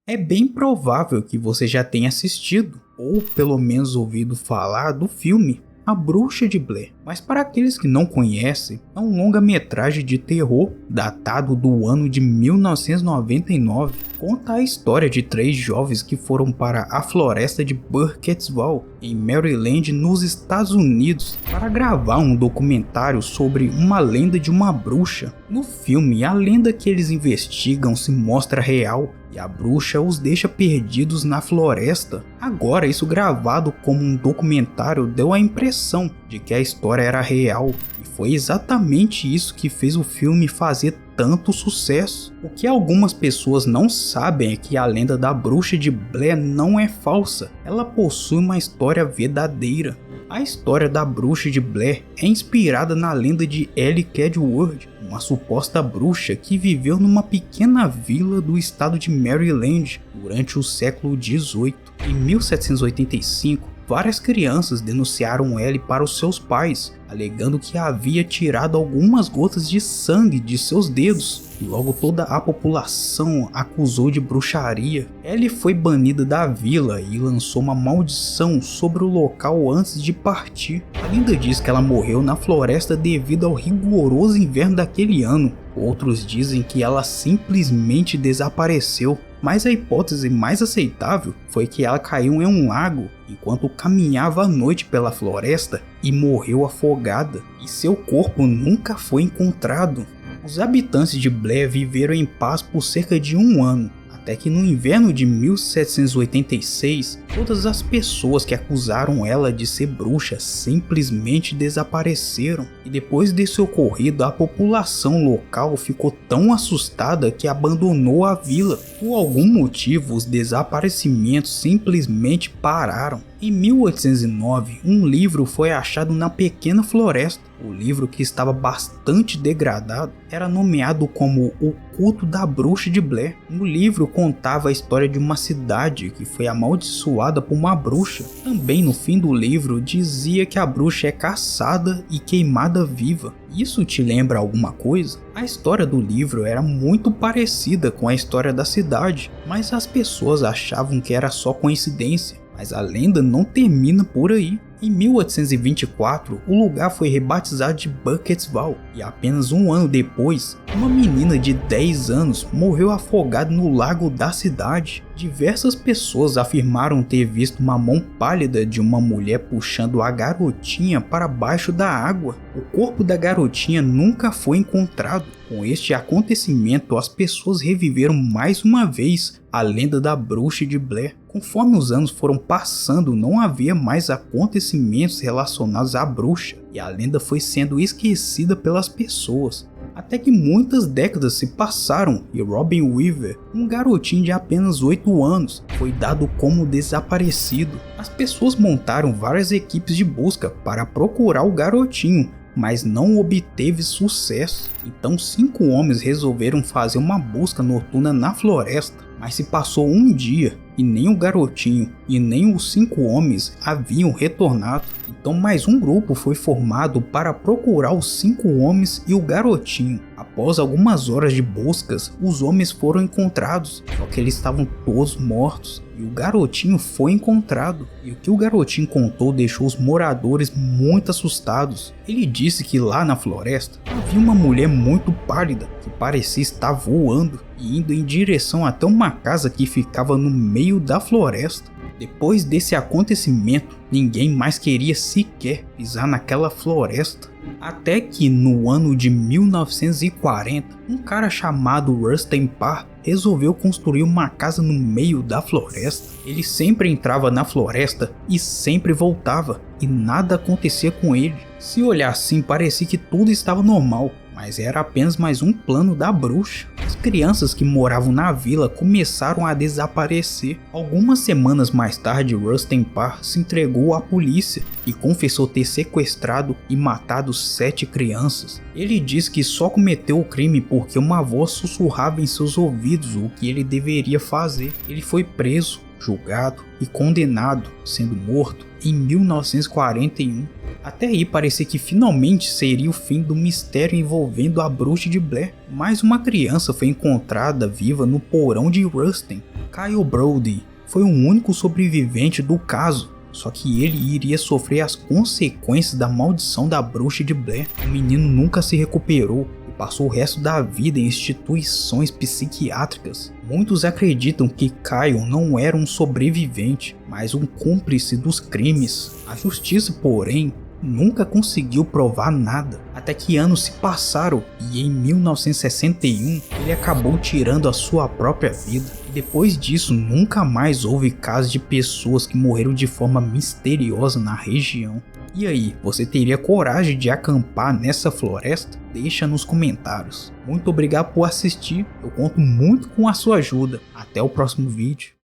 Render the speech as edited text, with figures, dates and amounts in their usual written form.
É bem provável que você já tenha assistido, ou pelo menos ouvido falar do filme A Bruxa de Blair, mas para aqueles que não conhecem, é um longa-metragem de terror datado do ano de 1999. Conta a história de 3 jovens que foram para a floresta de Burkittsville, em Maryland, nos Estados Unidos, para gravar um documentário sobre uma lenda de uma bruxa. No filme, a lenda que eles investigam se mostra real e a bruxa os deixa perdidos na floresta. Agora, isso gravado como um documentário deu a impressão de que a história era real, e foi exatamente isso que fez o filme fazer tanto sucesso. O que algumas pessoas não sabem é que a lenda da bruxa de Blair não é falsa, ela possui uma história verdadeira. A história da bruxa de Blair é inspirada na lenda de Ellie Kedward, uma suposta bruxa que viveu numa pequena vila do estado de Maryland durante o século XVIII. Em 1785, várias crianças denunciaram Ellie para os seus pais, alegando que havia tirado algumas gotas de sangue de seus dedos, e logo toda a população acusou de bruxaria. Ellie foi banida da vila e lançou uma maldição sobre o local antes de partir. A lenda diz que ela morreu na floresta devido ao rigoroso inverno daquele ano. Outros dizem que ela simplesmente desapareceu, mas a hipótese mais aceitável foi que ela caiu em um lago enquanto caminhava à noite pela floresta e morreu afogada, e seu corpo nunca foi encontrado. Os habitantes de Blair viveram em paz por cerca de um ano, até que no inverno de 1786, todas as pessoas que acusaram ela de ser bruxa simplesmente desapareceram. E depois desse ocorrido, a população local ficou tão assustada que abandonou a vila. Por algum motivo, os desaparecimentos simplesmente pararam. Em 1809, um livro foi achado na pequena floresta. O livro, que estava bastante degradado, era nomeado como O Culto da Bruxa de Blair. No livro contava a história de uma cidade que foi amaldiçoada por uma bruxa. Também no fim do livro dizia que a bruxa é caçada e queimada viva. Isso te lembra alguma coisa? A história do livro era muito parecida com a história da cidade, mas as pessoas achavam que era só coincidência. Mas a lenda não termina por aí. Em 1824, o lugar foi rebatizado de Burkittsville, e apenas um ano depois, uma menina de 10 anos morreu afogada no lago da cidade. Diversas pessoas afirmaram ter visto uma mão pálida de uma mulher puxando a garotinha para baixo da água. O corpo da garotinha nunca foi encontrado. Com este acontecimento, as pessoas reviveram mais uma vez a lenda da bruxa de Blair. Conforme os anos foram passando, não havia mais acontecimentos relacionados à bruxa, e a lenda foi sendo esquecida pelas pessoas. Até que muitas décadas se passaram e Robin Weaver, um garotinho de apenas 8 anos, foi dado como desaparecido. As pessoas montaram várias equipes de busca para procurar o garotinho, mas não obteve sucesso. Então 5 homens resolveram fazer uma busca noturna na floresta, mas se passou um dia e nem o garotinho e nem os 5 homens haviam retornado. Então mais um grupo foi formado para procurar os 5 homens e o garotinho. Após algumas horas de buscas, os homens foram encontrados, só que eles estavam todos mortos. E o garotinho foi encontrado, e o que o garotinho contou deixou os moradores muito assustados. Ele disse que lá na floresta havia uma mulher muito pálida que parecia estar voando e indo em direção até uma casa que ficava no meio da floresta. Depois desse acontecimento, ninguém mais queria sequer pisar naquela floresta. Até que no ano de 1940, um cara chamado Rustin Parr resolveu construir uma casa no meio da floresta. Ele sempre entrava na floresta e sempre voltava, e nada acontecia com ele. Se olhar assim, parecia que tudo estava normal, mas era apenas mais um plano da bruxa. As crianças que moravam na vila começaram a desaparecer. Algumas semanas mais tarde, Rustin Parr se entregou à polícia e confessou ter sequestrado e matado 7 crianças. Ele disse que só cometeu o crime porque uma voz sussurrava em seus ouvidos o que ele deveria fazer. Ele foi preso, julgado e condenado, sendo morto em 1941. Até aí parecia que finalmente seria o fim do mistério envolvendo a bruxa de Blair, mas uma criança foi encontrada viva no porão de Rustin. Kyle Brody foi o único sobrevivente do caso, só que ele iria sofrer as consequências da maldição da bruxa de Blair. O menino nunca se recuperou e passou o resto da vida em instituições psiquiátricas. Muitos acreditam que Kyle não era um sobrevivente, mas um cúmplice dos crimes. A justiça, porém, nunca conseguiu provar nada, até que anos se passaram e em 1961 ele acabou tirando a sua própria vida. E depois disso nunca mais houve casos de pessoas que morreram de forma misteriosa na região. E aí, você teria coragem de acampar nessa floresta? Deixa nos comentários. Muito obrigado por assistir, eu conto muito com a sua ajuda. Até o próximo vídeo.